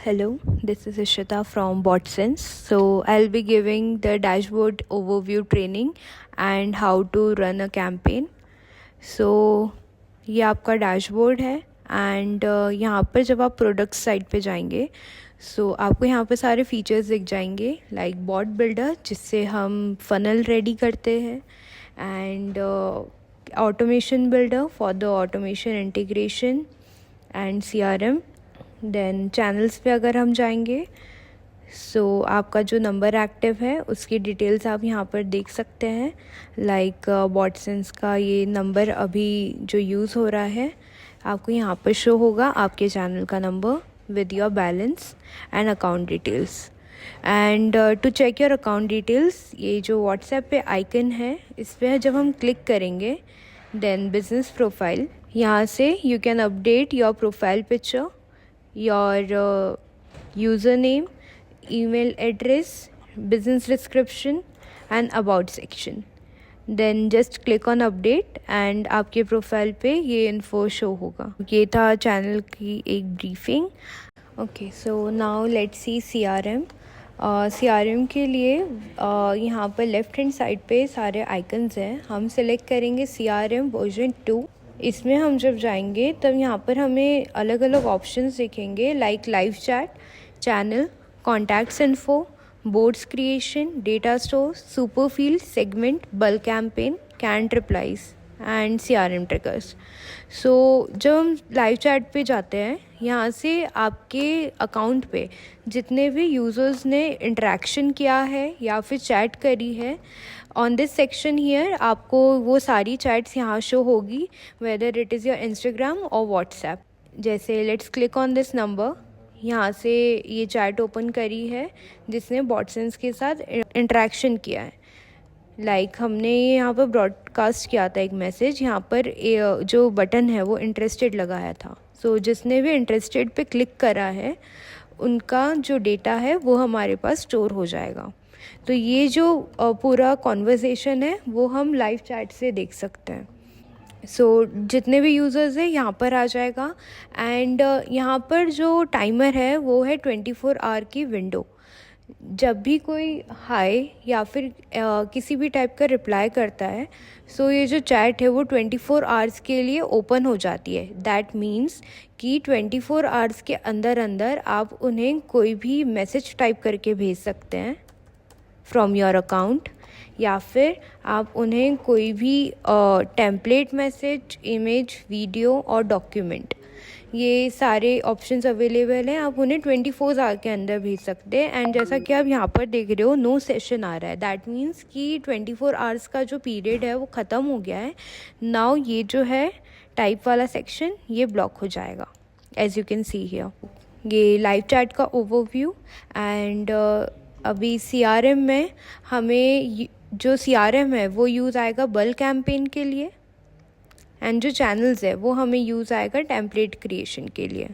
Hello, this is Ishita from BotSense. So I'll be giving the dashboard overview training and how to run a campaign. So ये आपका dashboard है and यहाँ पर जब आप product site पे जाएंगे सो आपको यहाँ पे सारे फीचर्स दिख जाएंगे लाइक बॉट बिल्डर जिससे हम फनल रेडी करते हैं and automation builder for the automation integration and CRM. Then channels पे अगर हम जाएंगे सो आपका जो नंबर एक्टिव है उसकी डिटेल्स आप यहाँ पर देख सकते हैं लाइक BotSense का ये नंबर अभी जो यूज़ हो रहा है आपको यहाँ पर शो होगा आपके चैनल का number with your balance and account details. And to check your account details ये जो व्हाट्सएप पे आइकन है इस पर जब हम क्लिक करेंगे देन बिजनेस प्रोफाइल यहाँ से you can update your profile picture, your username, email address, business description and about section. Then just click on update and आपके प्रोफाइल पे ये इन्फो शो होगा. ये था चैनल की एक briefing. Okay so now let's see CRM. CRM के लिए यहाँ पर लेफ़्ट हैंड साइड पे सारे आइकन्स हैं. हम सेलेक्ट करेंगे CRM वर्जन 2. इसमें हम जब जाएंगे तब यहाँ पर हमें अलग अलग ऑप्शंस दिखेंगे like live chat, channel, contacts info, boards creation, data store, super field, segment, bulk campaign, canned replies and CRM triggers. So जब हम लाइव चैट पे जाते हैं यहाँ से आपके अकाउंट पे जितने भी यूज़र्स ने इंटरेक्शन किया है या फिर चैट करी है ऑन दिस सेक्शन हियर आपको वो सारी चैट्स यहाँ शो होगी whether it is your Instagram और व्हाट्सएप. जैसे let's click on this number, यहाँ से ये चैट ओपन करी है जिसने BotSense के साथ इंटरेक्शन किया है. लाइक हमने यहाँ पर ब्रॉडकास्ट किया था एक मैसेज, यहाँ पर जो बटन है वो इंटरेस्टेड लगाया था. सो जिसने भी इंटरेस्टेड पे क्लिक करा है उनका जो डेटा है वो हमारे पास स्टोर हो जाएगा. तो ये जो पूरा कॉन्वर्सेशन है वो हम लाइव चैट से देख सकते हैं. सो जितने भी यूज़र्स हैं यहाँ पर आ जाएगा एंड यहाँ पर जो टाइमर है वो है 24 आवर की विंडो. जब भी कोई हाय या फिर किसी भी टाइप का रिप्लाई करता है सो ये जो चैट है वो 24 आवर्स के लिए ओपन हो जाती है. दैट मीन्स कि 24 आवर्स के अंदर अंदर आप उन्हें कोई भी मैसेज टाइप करके भेज सकते हैं फ्रॉम योर अकाउंट या फिर आप उन्हें कोई भी टेम्पलेट मैसेज, इमेज, वीडियो और डॉक्यूमेंट ये सारे ऑप्शंस अवेलेबल हैं. आप उन्हें 24 आवर के अंदर भेज सकते हैं. एंड जैसा कि आप यहाँ पर देख रहे हो नो सेशन आ रहा है. दैट मीन्स कि 24 आवर्स का जो पीरियड है वो ख़त्म हो गया है. नाउ ये जो है टाइप वाला सेक्शन ये ब्लॉक हो जाएगा as you can see here. ये लाइव चैट का ओवरव्यू. एंड अभी CRM में हमें जो CRM है वो यूज़ आएगा बल्क कैंपेन के लिए एंड जो चैनल्स है वो हमें यूज़ आएगा टेम्पलेट क्रिएशन के लिए.